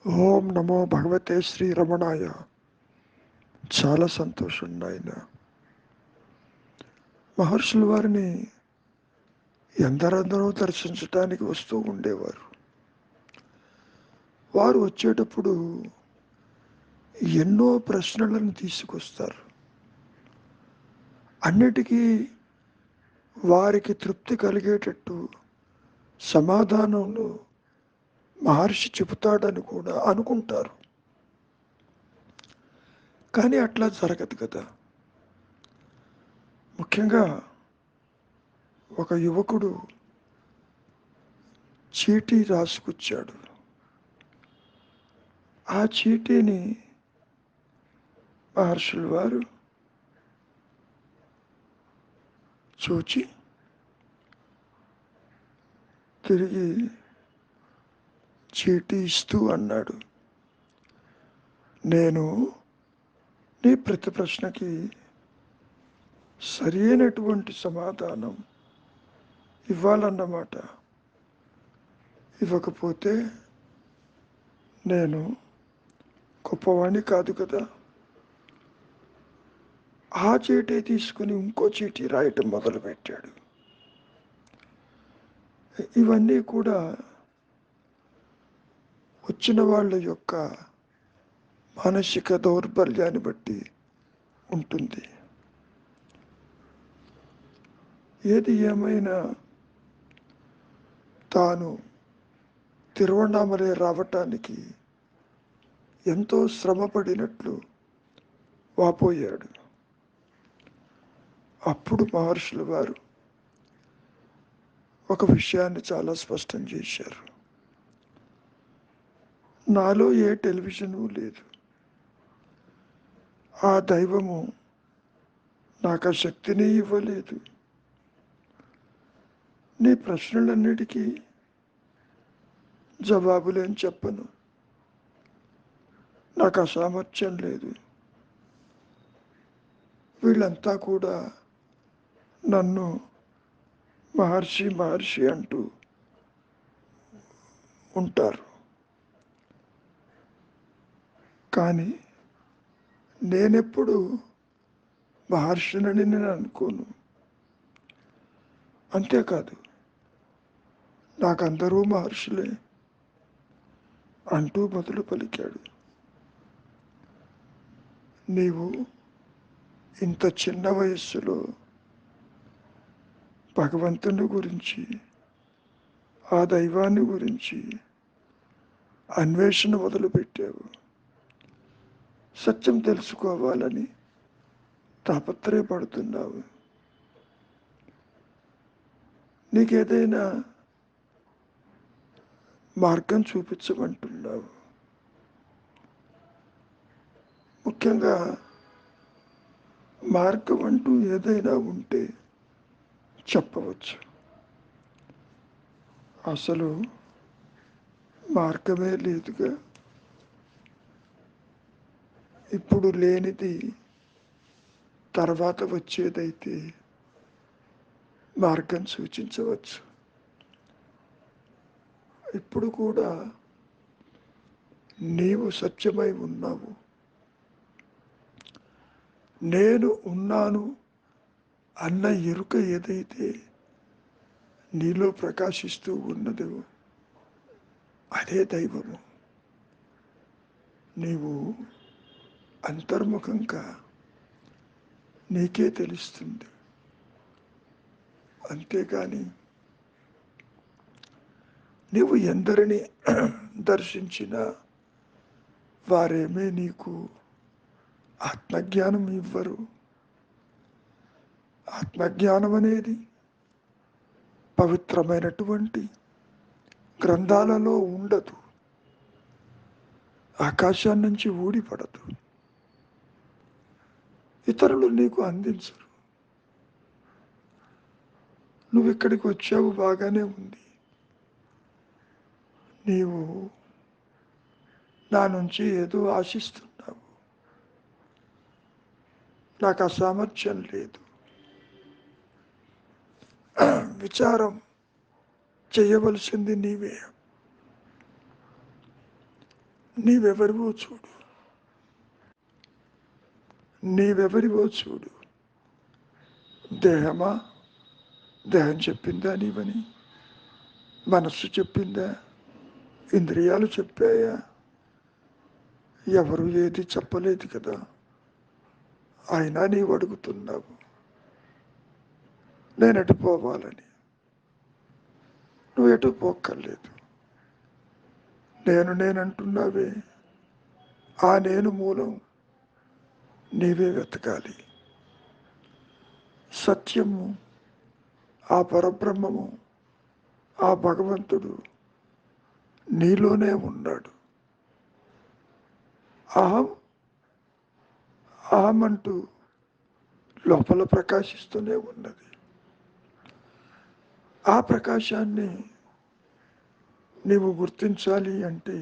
ఓం నమో భగవతే శ్రీ రమణాయ. చాలా సంతోషం నాయన. మహర్షుల వారిని ఎందరందరూ దర్శించడానికి వస్తూ ఉండేవారు. వారు వచ్చేటప్పుడు ఎన్నో ప్రశ్నలను తీసుకొస్తారు. అన్నిటికీ వారికి తృప్తి కలిగేటట్టు సమాధానంలో మహర్షి చెబుతాడని కూడా అనుకుంటారు. కానీ అట్లా జరగదు కదా. ముఖ్యంగా ఒక యువకుడు చీటీ రాసుకొచ్చాడు. ఆ చీటీని మహర్షుల వారు చూచి తిరిగి చీటీ ఇస్తూ అన్నాడు, నేను నీ ప్రతి ప్రశ్నకి సరైనటువంటి సమాధానం ఇవ్వాలన్నమాట. ఇవ్వకపోతే నేను గొప్పవాణ్ణి కాదు కదా. ఆ చీటీ తీసుకుని ఇంకో చీటీ రాయటం మొదలుపెట్టాడు. ఇవన్నీ కూడా వచ్చిన వాళ్ళ యొక్క మానసిక దౌర్బల్యాన్ని బట్టి ఉంటుంది. ఏది ఏమైనా తాను తిరువణామలై రావటానికి ఎంతో శ్రమపడినట్లు వాపోయాడు. అప్పుడు మహర్షుల వారు ఒక విషయాన్ని చాలా స్పష్టం చేశారు. నాలో ఏ టెలివిజను లేదు. ఆ దైవము నాకు ఆ శక్తిని ఇవ్వలేదు. నీ ప్రశ్నలన్నిటికీ జవాబులేం చెప్పను. నాకు అసామర్థ్యం లేదు. వీళ్ళంతా కూడా నన్ను మహర్షి మహర్షి అంటూ ఉంటారు. కానీ నేనెప్పుడు మహర్షినని నేను అనుకోను. అంతేకాదు, నాకందరూ మహర్షులే అంటూ మొదలు పలికాడు. నీవు ఇంత చిన్న వయస్సులో భగవంతుని గురించి, ఆ దైవాన్ని గురించి అన్వేషణ మొదలుపెట్టావు. సత్యం తెలుసుకోవాలని తాపత్రయపడుతున్నావు. నీకేదైనా మార్గం చూపించమంటున్నావు. ముఖ్యంగా మార్గం అంటూ ఏదైనా ఉంటే చెప్పవచ్చు. అసలు మార్గమే లేదుగా. ఇప్పుడు లేనిది తర్వాత వచ్చేదైతే మార్గం సూచించవచ్చు. ఇప్పుడు కూడా నీవు సత్యమై ఉన్నావు. నేను ఉన్నాను అన్న ఎరుక ఏదైతే నీలో ప్రకాశిస్తూ ఉన్నదో అదే దైవము. నీవు అంతర్ముఖంగా నీకే తెలుస్తుంది. అంతేకాని నీవు ఎందరిని దర్శించినా వారేమీ నీకు ఆత్మజ్ఞానం ఇవ్వరు. ఆత్మజ్ఞానం అనేది పవిత్రమైనటువంటి గ్రంథాలలో ఉండదు. ఆకాశాన్ని నుంచి ఊడిపడదు. ఇతరులు నీకు అందించరు. నువ్వు ఇక్కడికి వచ్చావు, బాగానే ఉంది. నీవు నా నుంచి ఏదో ఆశిస్తున్నావు. నాకు అసామర్థ్యం లేదు. విచారం చేయవలసింది నీవే. నీవెవరివో చూడు, నీవెవరివో చూడు. దేహమా? దేహం చెప్పిందా నీవని? మనస్సు చెప్పిందా? ఇంద్రియాలు చెప్పాయా? ఎవరు ఏది చెప్పలేదు కదా. అయినా నీవు అడుగుతున్నావు నేను ఎటు పోవాలని. నువ్వు ఎటు పోక్కర్లేదు. నేనంటున్నావే, ఆ నేను మూలం నీవే వెతకాలి. సత్యము, ఆ పరబ్రహ్మము, ఆ భగవంతుడు నీలోనే ఉన్నాడు. అహం అహం అంటూ లోపల ప్రకాశిస్తూనే ఉన్నది. ఆ ప్రకాశాన్ని నీవు గుర్తించాలి అంటే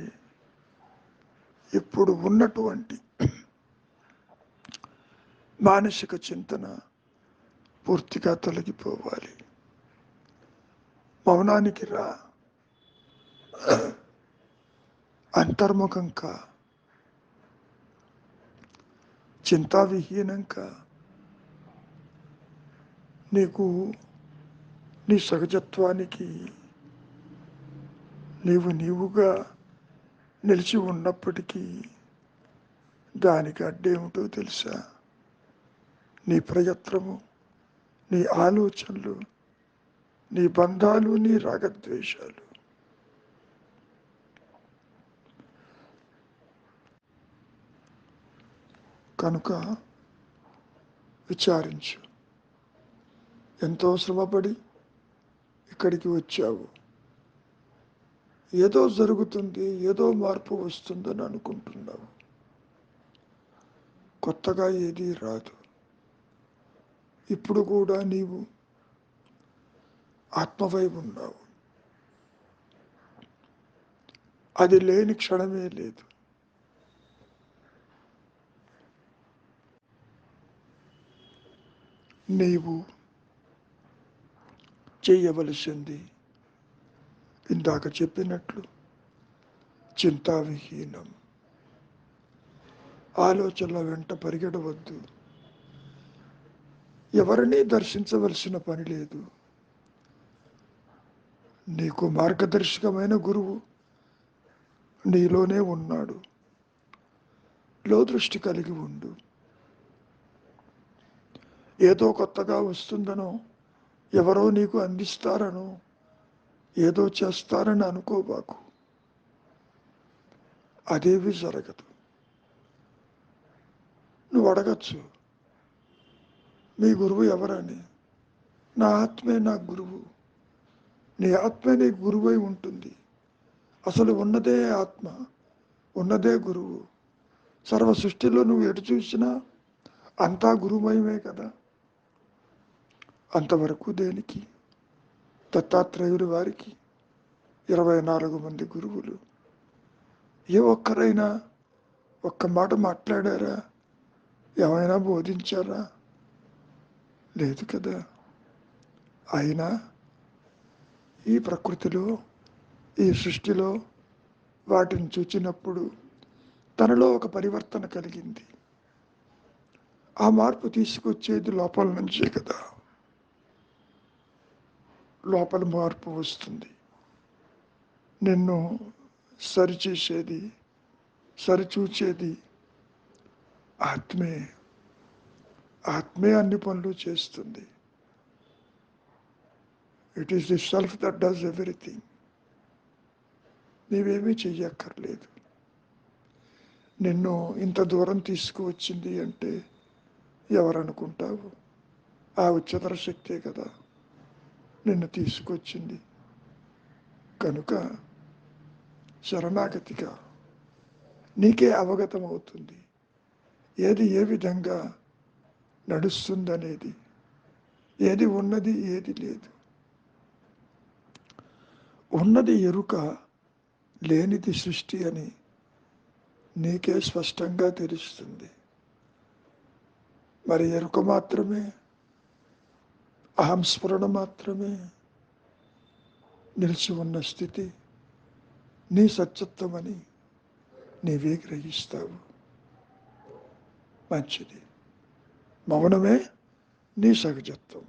ఇప్పుడు ఉన్నటువంటి మానసిక చింతన పూర్తిగా తొలగిపోవాలి. మౌనానికి రా, అంతర్ముఖంగా చింతావిహీనంగా నీకు నీ సహజత్వానికి నీవుగా నిలిచి ఉన్నప్పటికీ దానికి అడ్డేమిటో తెలుసా? నీ ప్రయత్నము, నీ ఆలోచనలు, నీ బంధాలు, నీ రాగద్వేషాలు. కనుక విచారించు. ఎంతో శ్రమపడి ఇక్కడికి వచ్చావు. ఏదో జరుగుతుంది, ఏదో మార్పు వస్తుందని అనుకుంటున్నావు. కొత్తగా ఏదీ రాదు. ఇప్పుడు కూడా నీవు ఆత్మవై ఉన్నావు. అది లేని క్షణమే లేదు. నీవు చేయవలసింది ఇందాక చెప్పినట్లు చింతావిహీనం. ఆలోచనల వెంట పరిగెడవద్దు. ఎవరినీ దర్శించవలసిన పని లేదు. నీకు మార్గదర్శకమైన గురువు నీలోనే ఉన్నాడు. లోదృష్టి కలిగి ఉండు. ఏదో కొత్తగా వస్తుందనో, ఎవరో నీకు అందిస్తారనో, ఏదో చేస్తారని అనుకోబాకు. అదేవి జరగదు. నువ్వు అడగచ్చు, మీ గురువు ఎవరని. నా ఆత్మే నా గురువు. నీ ఆత్మే నీ గురువై ఉంటుంది. అసలు ఉన్నదే ఆత్మ, ఉన్నదే గురువు. సర్వ సృష్టిలో నువ్వు ఎటు చూసినా అంతా గురుమయమే కదా. అంతవరకు దేనికి? దత్తాత్రేయుడి వారికి 24 మంది గురువులు. ఏ ఒక్కరైనా ఒక్క మాట మాట్లాడారా? ఏమైనా బోధించారా? లేదు కదా. అయినా ఈ ప్రకృతిలో, ఈ సృష్టిలో వాటిని చూచినప్పుడు తనలో ఒక పరివర్తన కలిగింది. ఆ మార్పు తీసుకొచ్చేది లోపల నుంచే కదా. లోపల మార్పు వస్తుంది. నిన్ను సరిచేసేది, సరిచూచేది ఆత్మే. ఆత్మే అన్ని పనులు చేస్తుంది. It is the self that does everything. నీవేమీ చెయ్యక్కర్లేదు. నిన్ను ఇంత దూరం తీసుకువచ్చింది అంటే ఎవరనుకుంటావు? ఆ ఉच्चతర శక్తే కదా నిన్ను తీసుకొచ్చింది. కనుక శరణాగతిగా నీకే అవగతం అవుతుంది ఏది ఏ విధంగా నడుస్తుందనేది, ఏది ఉన్నది ఏది లేదు. ఉన్నది ఎరుక, లేనిది సృష్టి అని నీకే స్పష్టంగా తెలుస్తుంది. మరి ఎరుక మాత్రమే, అహంస్ఫురణ మాత్రమే నిలిచి ఉన్న స్థితి నీ సత్యత్వమని నీవే గ్రహిస్తావు. మంచిది. మౌనమే నీ సహజత్వం.